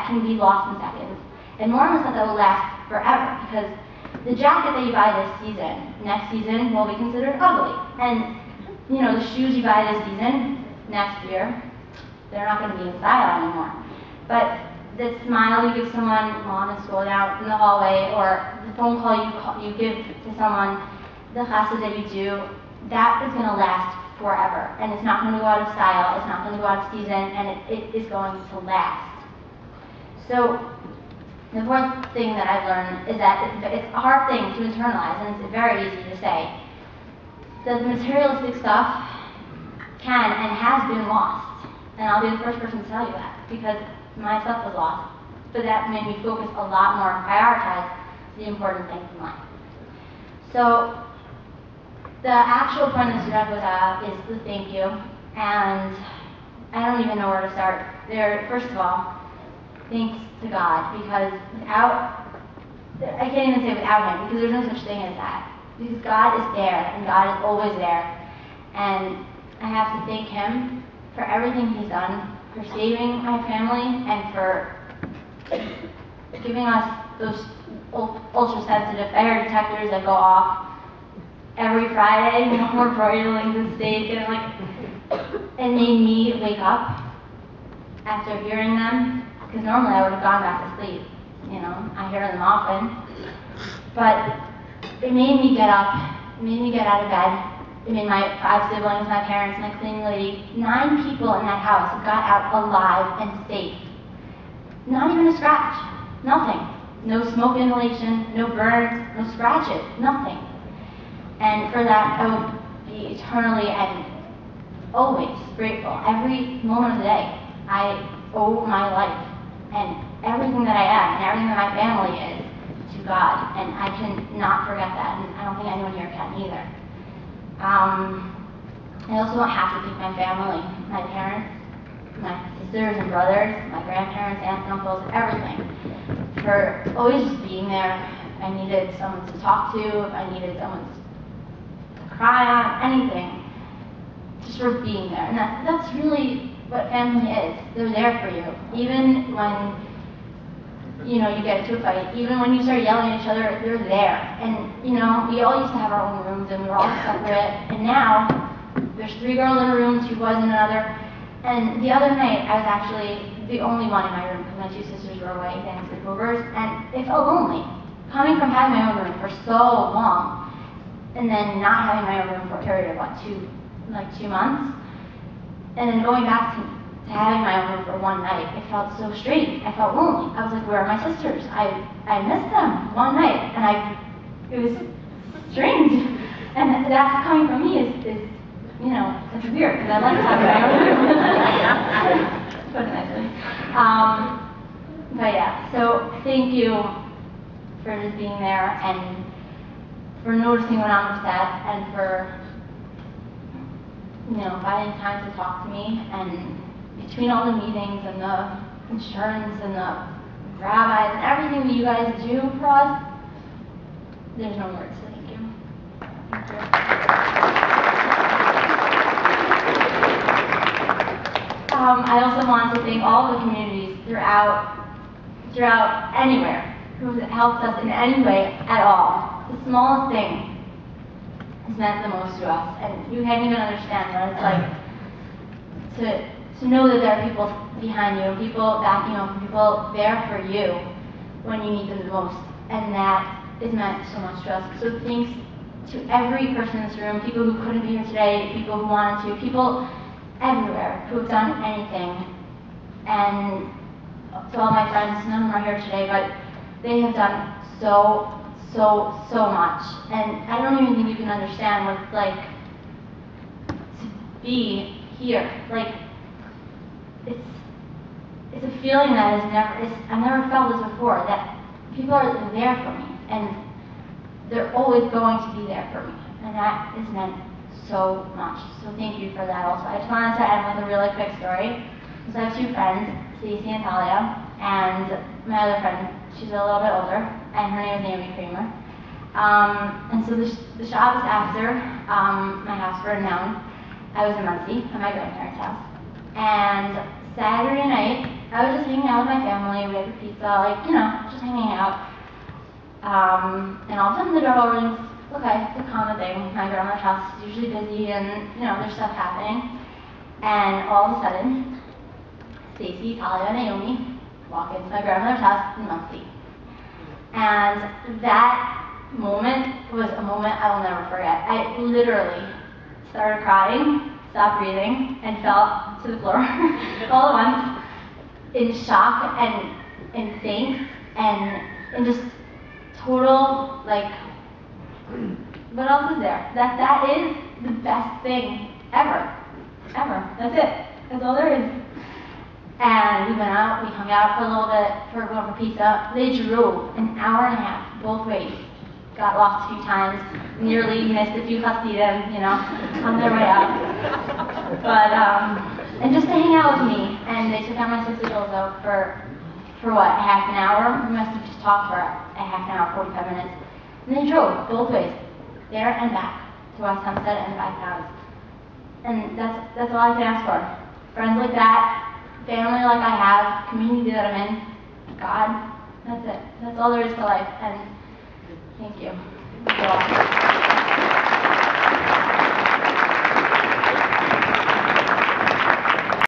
that can be lost in seconds. And Mormons thought that will last forever, because the jacket that you buy this season, next season will be considered ugly. And you know, the shoes you buy this season, next year, they're not going to be in style anymore. But the smile you give someone while on school down in the hallway, or the phone call you give to someone, the classes that you do, that is going to last forever. And it's not going to go out of style, it's not going to go out of season, and it is going to last. So the fourth thing that I've learned is that it's a hard thing to internalize, and it's very easy to say that the materialistic stuff can and has been lost. And I'll be the first person to tell you that, because my stuff was lost. But that made me focus a lot more and prioritize the important things in life. So the actual point of Seudah is the thank you, and I don't even know where to start. First of all, thanks to God, because I can't even say without Him, because there's no such thing as that. Because God is there, and God is always there. And I have to thank Him for everything He's done, for saving my family, and for giving us those ultra-sensitive fire detectors that go off every Friday. You know, we're broiling the steak, and it made me wake up after hearing them. Because normally I would have gone back to sleep. You know, I hear them often. But it made me get up, it made me get out of bed. It made my 5 siblings, my parents, my cleaning lady, 9 people in that house got out alive and safe. Not even a scratch, nothing. No smoke inhalation, no burns, no scratches, nothing. And for that, I would be eternally and always grateful. Every moment of the day, I owe my life and everything that I am and everything that my family is to God, and I cannot forget that, and I don't think anyone here can either. I also don't have to thank my family, my parents, my sisters and brothers, my grandparents, aunts and uncles, everything, for always just being there. I needed someone to talk to, if I needed someone to cry on, anything, just for being there. And that's really what family is. They're there for you, even when you get into a fight, even when you start yelling at each other, they're there. And we all used to have our own rooms, and we were all separate. And now there's 3 girls in a room, 2 boys in another. And the other night, I was actually the only one in my room because my 2 sisters were away getting sleepovers, and it felt lonely. Coming from having my own room for so long, and then not having my own room for a period of 2 months, and then going back to having my own room for one night, it felt so strange. I felt lonely. I was like, where are my sisters? I missed them one night, and it was strange. And that coming from me is it's weird, because I like having my own room. Put it nicely. But yeah, so thank you for just being there, and for noticing when I'm upset, and for finding time to talk to me. And between all the meetings and the insurance and the rabbis and everything that you guys do for us, there's no words to thank you. Thank you. I also want to thank all the communities throughout anywhere who helped us in any way at all. The smallest thing has meant the most to us, and you can't even understand what it's like to know that there are people behind you, people backing you up, people there for you when you need them the most. And that is meant so much to us. So thanks to every person in this room, people who couldn't be here today, people who wanted to, people everywhere who have done anything. And to all my friends, none of them are here today, but they have done so much. And I don't even think you can understand what it's like to be here. It's a feeling that I've never felt this before, that people are there for me, and they're always going to be there for me, and that is meant so much. So thank you for that also. I just wanted to end with a really quick story. So I have 2 friends, Stacy and Talia, and my other friend, she's a little bit older, and her name is Naomi Kramer. And so the Shabbos after my house burned down, I was in Muncie at my grandparents' house. And Saturday night, I was just hanging out with my family, we had pizza, like, just hanging out. And all of a sudden the doorbell rings. Okay, it's a common thing. My grandmother's house is usually busy and, there's stuff happening. And all of a sudden, Stacy, Talia, and Naomi walk into my grandmother's house in Muncie. And that moment was a moment I will never forget. I literally started crying, stopped breathing, and fell to the floor all at once in shock and in thanks and in just total, like, what else is there? That is the best thing ever. Ever. That's it. That's all there is. And we went out, we hung out for a little bit, for going for pizza. They drove an hour and a half both ways. Got lost a few times, nearly missed a few costillas, on their way out. But, and just to hang out with me. And they took out my sister Ilzo for what, half an hour? We must have just talked for a half an hour, 45 minutes. And they drove both ways, there and back, to West Hempstead and back down. And that's all I can ask for. Friends like that, family like I have, community that I'm in, God, that's it. That's all there is to life. And thank you.